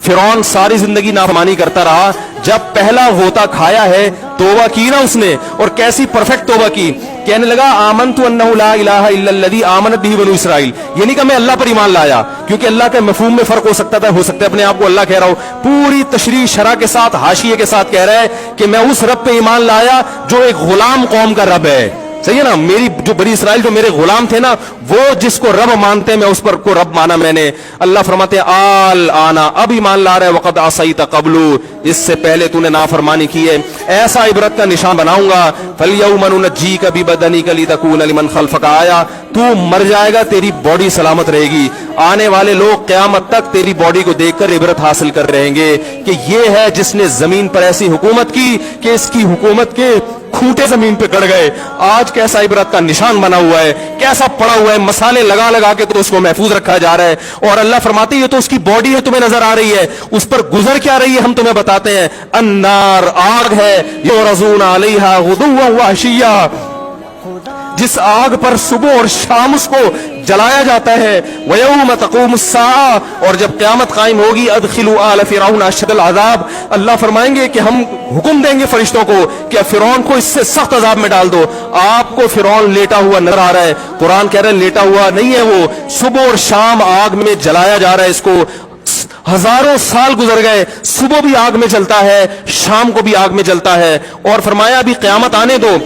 फिरौन सारी जिंदगी नाफरमानी करता रहा, जब पहला होता खाया है तौबा की ना उसने, और कैसी परफेक्ट तौबा की, कहने लगा आमनतु अन्नहु ला इलाहा इल्लल्लज़ी आमनत बिही बनु इसराइल। ये नहीं कि मैं अल्लाह पर ईमान लाया, क्योंकि अल्लाह के मफहूम में फर्क हो सकता था, हो सकता है अपने आप को अल्लाह कह रहा हो, पूरी तशरीह शरह के साथ हाशिये के साथ कह रहा है कि मैं उस रब पे ईमान लाया जो एक गुलाम कौम का रब है। सही है ना, मेरी जो बनी इसराइल जो मेरे गुलाम थे ना, वो जिसको रब मानते हैं मैं उस पर को रब माना मैंने। अल्लाह फरमाते हैं आल आना, अब ईमान ला रहा है, वक़द असैत क़ब्लु, इससे पहले तूने नाफरमानी की है, ऐसा इबरत का निशान बनाऊंगा। फल्यौम नुनज्जीका बिबदनिका लितकूना लिमन खल्फका आया, तू मर जाएगा तेरी बॉडी सलामत रहेगी, आने वाले लोग क़यामत तक तेरी बॉडी को देखकर इबरत हासिल कर रहेंगे कि ये है जिसने जमीन पर ऐसी हुकूमत की कि इसकी हुकूमत के खूंटे जमीन पे गड़ गए। आज कैसा इबरत का निशान बना हुआ है, कैसा पड़ा हुआ है, मसाले लगा लगा के तो उसको महफूज रखा जा रहा है। और अल्लाह फरमाते ये तो उसकी बॉडी है, तुम्हें नजर आ रही है, उस पर गुजर क्या रही है हम तुम्हें बताते हैं। अन्नार, आग है, युरज़ूना अलैहा गुदुव्वन व अशिय्या, जिस आग पर सुबह और शाम उसको जलाया जाता है। वयौम तक़ूमुस्साअ, और जब क़यामत कायम होगी, अदखिलू आल फ़िरऔन अशद्दल अज़ाब, अल्लाह फरमाएंगे कि हम हुक्म देंगे फरिश्तों को कि फ़िरौन को इससे सख्त अजाब में डाल दो। आपको फ़िरौन लेटा हुआ नजर आ रहा है, कुरान कह रहा है लेटा हुआ नहीं है, वो सुबह और शाम आग में जलाया जा रहा है। इसको हजारों साल गुजर गए, सुबह भी आग में जलता है, शाम को भी आग में जलता है। और फरमाया अभी क़यामत आने दो,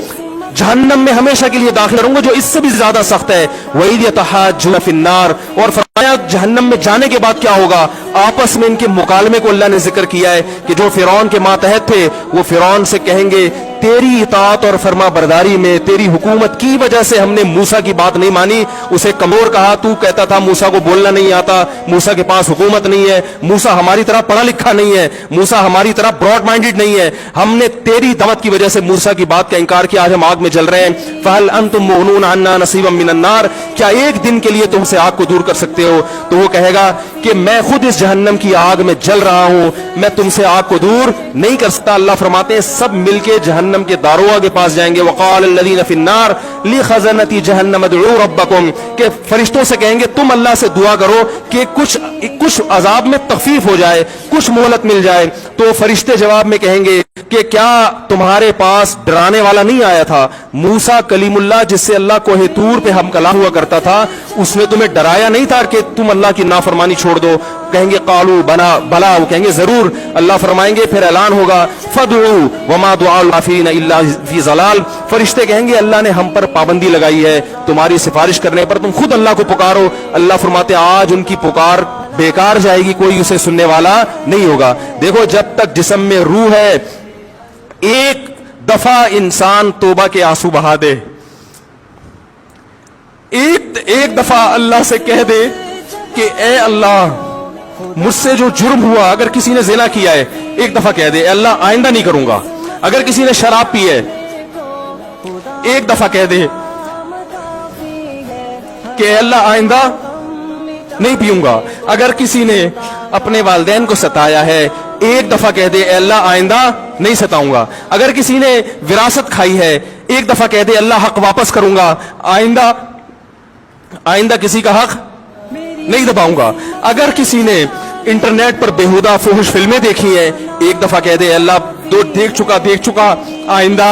जहन्नम में हमेशा के लिए दाखिल रहूंगा जो इससे भी ज्यादा सख्त है। वही यतहाज्जुन फिन्नार, और फरमाया जहन्नम में जाने के बाद क्या होगा, आपस में इनके मुकालमे को अल्लाह ने जिक्र किया है कि जो फिरौन के मातहत थे वो फिरौन से कहेंगे तेरी इताअत और फरमा बरदारी में, तेरी हुकूमत की वजह से हमने मूसा की बात नहीं मानी। उसे कमजोर कहा, तू कहता था मूसा को बोलना नहीं आता, मूसा के पास हुकूमत नहीं है, मूसा हमारी तरह पढ़ा लिखा नहीं है, मूसा हमारी तरह ब्रॉड माइंडेड नहीं है, हमने तेरी दावत की वजह से मूसा की बात का इंकार किया, आज हम आग में जल रहे हैं। फहल अंतुम मुगनून अन्ना नसीबम मिनन नार, क्या एक दिन के लिए तुमसे आग को दूर कर सकते हो? तो वो कहेगा कि मैं खुद इस जहन्नम की आग में जल रहा हूं, मैं तुमसे आग को दूर नहीं कर सकता। अल्लाह फरमाते हैं सब मिलके जहन्नम के दारोगा के पास जाएंगे। वक़ाल अल्लज़ीना फ़िन्नार लिख़ज़नती जहन्नम उदऊ रब्बकुम, के फरिश्तों से कहेंगे तुम अल्लाह से दुआ करो कि कुछ अजाब में तखफीफ हो जाए, कुछ मोहलत मिल जाए। तो फरिश्ते जवाब में कहेंगे कि क्या तुम्हारे पास डराने वाला नहीं आया था? मूसा कलीमुल्लाह जिससे अल्लाह कोहे तूर पे हम कलाम हुआ करता था, उसने तुम्हें डराया नहीं था कि तुम अल्लाह की नाफरमानी छोड़ दो? कहेंगे कालू बना बला, वो कहेंगे जरूर। अल्लाह फरमाएंगे फिर ऐलान होगा फदउ वमा दुआउल काफिरीन इल्ला फी ज़लाल, फरिश्ते कहेंगे अल्लाह ने हम पर पाबंदी लगाई है तुम्हारी सिफारिश करने पर, तुम खुद अल्लाह को पुकारो। अल्लाह फरमाते आज उनकी पुकार बेकार जाएगी, कोई उसे सुनने वाला नहीं होगा। देखो जब तक जिस्म में रूह है, एक दफा इंसान तौबा के आंसू बहा दे, एक दफा अल्लाह से कह दे कि ए अल्लाह मुझसे जो जुर्म हुआ, अगर किसी ने ज़िना किया है एक दफा कह दे अल्लाह आइंदा नहीं करूंगा। अगर किसी ने शराब पी है एक दफा कह दे कि अल्लाह आइंदा नहीं पीऊंगा। अगर किसी ने अपने वालिदैन को सताया है एक दफा कह दे अल्लाह आइंदा नहीं सताऊंगा। अगर किसी ने विरासत खाई है एक दफा कह दे अल्लाह हक वापस करूंगा, आइंदा किसी का हक नहीं दबाऊंगा। अगर किसी ने इंटरनेट पर बेहुदा फुहश फिल्में देखी हैं एक दफा कह दे अल्लाह तो देख चुका आइंदा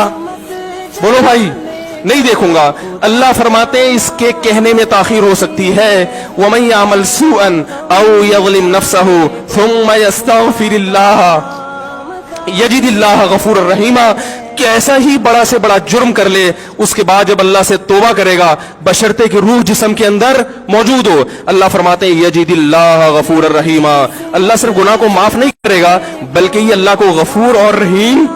बोलो भाई नहीं देखूंगा। अल्लाह फरमाते हैं इसके कहने में ताखीर हो सकती है। वमन यअमल सूअन औ यज़लिम नफ्सहु थुम्मा यस्तगफिरिल्लाह यजिदिल्लाह गफूरर रहीमा, कैसा ही बड़ा से बड़ा जुर्म कर ले उसके बाद जब अल्लाह से तौबा करेगा बशर्ते कि रूह जिस्म के अंदर मौजूद हो, अल्लाह फरमाते हैं यजिदिल्लाह गफूरर रहीमा, अल्लाह सिर्फ गुनाह को माफ नहीं करेगा बल्कि ये अल्लाह को गफूर और रहीम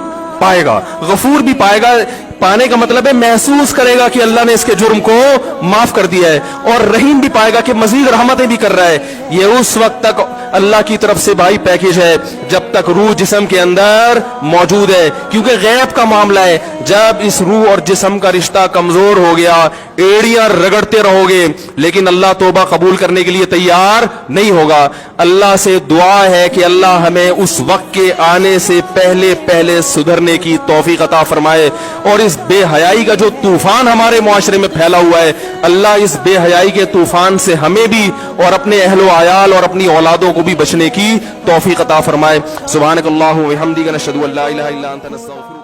पाएगा। गफूर भी पाएगा, पाने का मतलब है महसूस करेगा कि अल्लाह ने इसके जुर्म को माफ कर दिया है, और रहीम भी पाएगा कि मजीद रहमतें भी कर रहा है। ये उस वक्त तक अल्लाह की तरफ से भाई पैकेज है जब जब तक रूह जिस्म के अंदर मौजूद है, क्योंकि गैब का मामला है। जब इस रूह और जिस्म का रिश्ता कमजोर हो गया, एड़ियां रगड़ते रहोगे, लेकिन अल्लाह तौबा कबूल करने के लिए तैयार नहीं होगा। अल्लाह से दुआ है कि अल्लाह हमें उस वक्त के आने से पहले पहले सुधरने की तौफीक अता फरमाए, और इस बेहयाई का जो तूफान हमारे मुआशरे में फैला हुआ है, अल्लाह इस बेहयाई के तूफान से हमें भी और अपने अहलो आयाल और अपनी औलादों को भी बचने की तौफीक अता फरमाए। सुब्हानकल्लाहु व बिहम्दिका नशहदु अल्ला इलाहा इल्ला अंता नस्तगफिरुक।